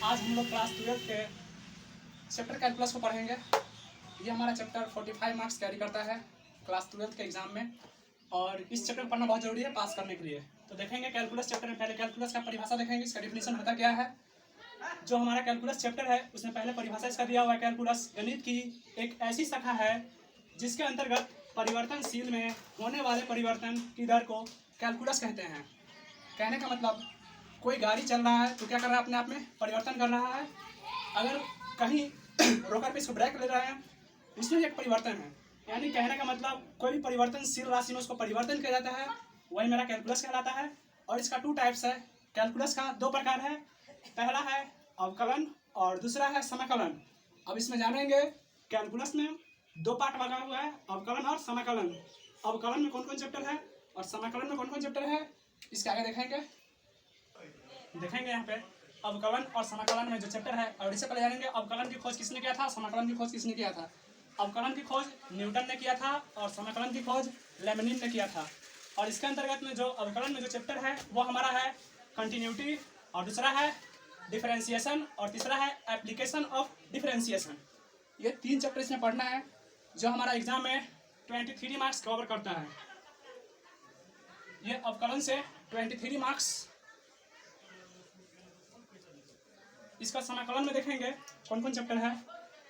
आज हम लोग क्लास 12 के चैप्टर कैलकुलस को पढ़ेंगे। ये हमारा चैप्टर 45 मार्क्स कैरी करता है क्लास 12 के एग्जाम में, और इस चैप्टर को पढ़ना बहुत जरूरी है पास करने के लिए। तो देखेंगे कैलकुलस चैप्टर में पहले कैलकुलस का परिभाषा देखेंगे, इसका डिफिनेशन होता क्या है। जो हमारा कैलकुलस चैप्टर है उसमें पहले परिभाषा इसका दिया हुआ है। कैलकुलस गणित की एक ऐसी शाखा है जिसके अंतर्गत परिवर्तनशील में होने वाले परिवर्तन की दर को कैलकुलस कहते हैं। कहने का मतलब कोई गाड़ी चल रहा है तो क्या कर रहा है, अपने आप में परिवर्तन कर रहा है। अगर कहीं रोकर पे इसको ब्रेक ले रहे हैं, इसमें एक परिवर्तन है। यानी कहने का मतलब कोई भी परिवर्तनशील राशि में उसको परिवर्तन किया जाता है, वही मेरा कैलकुलस कहलाता है। और इसका 2 टाइप्स है। कैलकुलस का 2 प्रकार है। पहला है अवकलन और दूसरा है समाकलन। अब इसमें जानेंगे कैलकुलस में 2 पार्ट बना हुआ है, अवकलन और समाकलन। अवकलन में कौन कौन चैप्टर है और समाकलन में कौन कौन चैप्टर है, इसके आगे देखेंगे यहाँ पे अवकलन और समाकलन में जो चैप्टर है। और इससे पहले जानेंगे अवकलन की खोज किसने किया था, समाकलन की खोज किसने किया था। अवकलन की खोज न्यूटन ने किया था और समाकलन की खोज लेबनिज ने किया था। और इसके अंतर्गत में जो अवकलन में जो चैप्टर है वो हमारा है कंटिन्यूटी, और दूसरा है डिफरेंशिएशन, और तीसरा है एप्लीकेशन ऑफ डिफरेंशिएशन। ये 3 चैप्टर इसमें पढ़ना है जो हमारा एग्जाम में 23 मार्क्स कवर करता है। ये अवकलन से 23 मार्क्स। इसका समाकलन में देखेंगे कौन कौन चैप्टर है।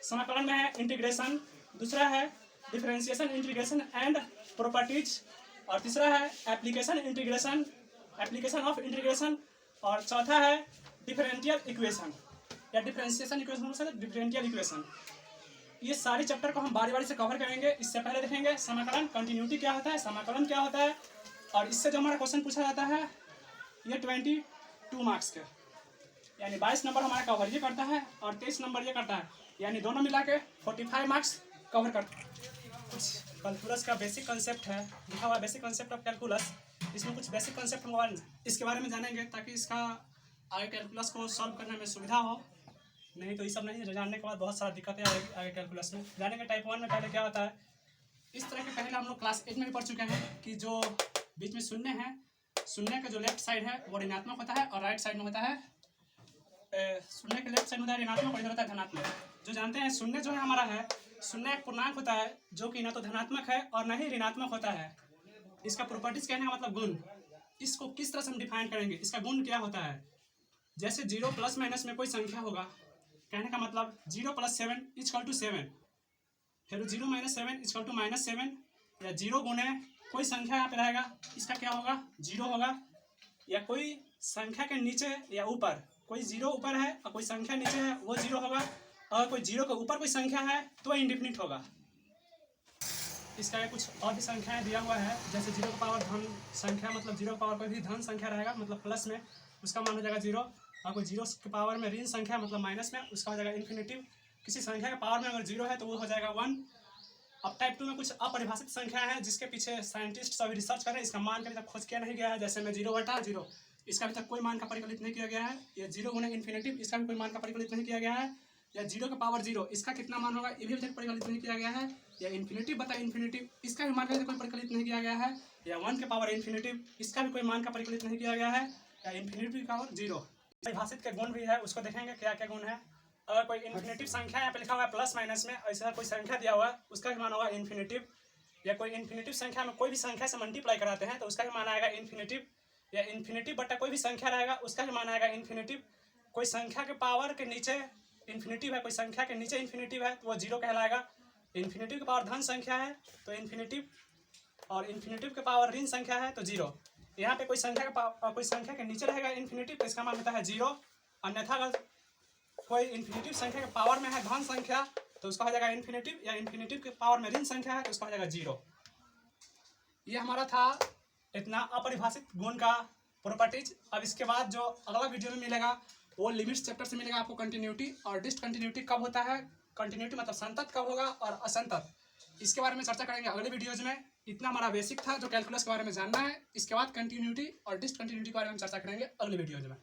समाकलन में है इंटीग्रेशन, दूसरा है डिफरेंशिएशन, इंटीग्रेशन एंड प्रॉपर्टीज, और तीसरा है application integration, application of integration, और चौथा है डिफरेंशियल इक्वेशन या डिफरेंशिएशन इक्वेशन, डिफरेंशियल इक्वेशन। ये सारे चैप्टर को हम बारी बारी से कवर करेंगे। इससे पहले देखेंगे समाकलन, कंटिन्यूटी क्या होता है, समाकलन क्या होता है, और इससे जो हमारा क्वेश्चन पूछा जाता है ये 22 मार्क्स के, यानी 22 नंबर हमारा कवर ये करता है और 23 नंबर ये करता है, यानी दोनों मिला के 45 मार्क्स कवर करता है। कुछ कैलकुलस का बेसिक कंसेप्ट है लिखा हुआ, बेसिक कंसेप्ट ऑफ कैलकुलस। इसमें कुछ बेसिक कंसेप्ट हम इसके बारे में जानेंगे ताकि इसका आगे कैलकुलस को सॉल्व करने में सुविधा हो। नहीं तो ये सब नहीं जानने के बाद बहुत सारा दिक्कतें आएगी आगे कैलकुलस में। जानेंगे टाइप 1 में पहले क्या होता है। इस तरह के पहले हम लोग क्लास 8 में भी पढ़ चुके हैं कि जो बीच में शून्य है, शून्य का जो लेफ्ट साइड है वो ऋणात्मक होता है और राइट साइड में होता है, शून्य के लेफ्ट साइड में होता है ऋणात्मक और इधर होता है धनात्मक। जो जानते हैं शून्य जो है हमारा है, शून्य एक पूर्णांक होता है जो कि ना तो धनात्मक है और ना ही ऋणात्मक होता है। इसका प्रॉपर्टीज कहने का मतलब गुण। इसको किस तरह से हम डिफाइन करेंगे, इसका गुण क्या होता है। जैसे 0 प्लस माइनस में कोई संख्या होगा, कहने का मतलब 0 + 7 = 7, फिर 0 - 7 = -7, या 0 गुणे कोई संख्या यहाँ पे रहेगा, इसका क्या होगा, 0 होगा। या कोई संख्या के नीचे या ऊपर कोई 0 ऊपर है और कोई संख्या नीचे है वो 0 होगा। अगर कोई 0 के ऊपर कोई संख्या है तो इंडेफिनिट होगा। इसका कुछ और भी संख्याएं दिया हुआ है, जैसे 0 की पावर धन संख्या, मतलब 0 की पावर कोई भी धन संख्या रहेगा मतलब प्लस में, उसका मान हो जाएगा 0। और कोई 0 की पावर में ऋण संख्या मतलब माइनस में, उसका हो जाएगा इन्फिनेटिव। किसी संख्या के पावर में अगर 0 है तो वो हो जाएगा 1। अब टाइप 2 में कुछ अपरिभाषित संख्या है जिसके पीछे साइंटिस्ट सभी रिसर्च करें, इसका मान कभी तक खोज किया नहीं गया है। जैसे में 0/0, इसका अभी तक कोई मान का परिकलित नहीं किया गया है। या 0 गुणे इन्फिनेटिव, इसका भी कोई मान का परिकलित नहीं किया गया है। या 0 की पावर 0, इसका कितना मान होगा ये भी अभी तक परिकलित नहीं किया गया है। या इन्फिनेटिव बता इन्फिनेटिव, इसका भी मान का कोई परिकलित नहीं किया गया है। या 1 की पावर इन्फिनेटिव, इसका भी कोई मान का परिकलित नहीं किया गया है। या इन्फिनेटिव की पावर 0। परिभाषित के गुण भी है, उसको देखेंगे क्या क्या गुण है। अगर कोई इन्फिनेटिव संख्या यहाँ पे लिखा हुआ है प्लस माइनस में, ऐसा कोई संख्या दिया हुआ है उसका भी मान होगा इन्फिनेटिव। या कोई इन्फिनेटिव संख्या में कोई भी संख्या से मल्टीप्लाई कराते हैं तो उसका भी मान आएगा इन्फिनेटिव। या इन्फिनेटिव बटा कोई भी संख्या रहेगा उसका भी मान आएगा इन्फिनेटिव। कोई संख्या के पावर के नीचे इन्फिनेटिव है, कोई संख्या के नीचे इन्फिनेटिव है तो वो 0 कहलाएगा। इन्फिनेटिव की पावर धन संख्या है तो इन्फिनेटिव, और इन्फिनेटिव के पावर ऋण संख्या है तो 0। यहाँ पे कोई संख्या के नीचे रहेगा इन्फिनेटिव तो इसका मान होता है 0। अन्यथा अगर कोई इन्फिनेटिव संख्या के पावर में है धन संख्या तो उसका हो जाएगा इन्फिनेटिव, या इन्फिनेटिव के पावर में ऋण संख्या है तो उसका हो जाएगा 0। ये हमारा था इतना अपरिभाषित गुण का प्रॉपर्टीज। अब इसके बाद जो अगला वीडियो में मिलेगा वो लिमिट्स चैप्टर से मिलेगा आपको। कंटिन्यूटी और डिसकंटिन्यूटी कब होता है, कंटिन्यूटी मतलब संतत कब होगा और असंतत, इसके बारे में चर्चा करेंगे अगले वीडियोज में। इतना हमारा बेसिक था जो कैलकुलस के बारे में जानना है। इसके बाद कंटिन्यूटी और डिसकंटिन्यूटी के बारे में चर्चा करेंगे अगले वीडियोज में।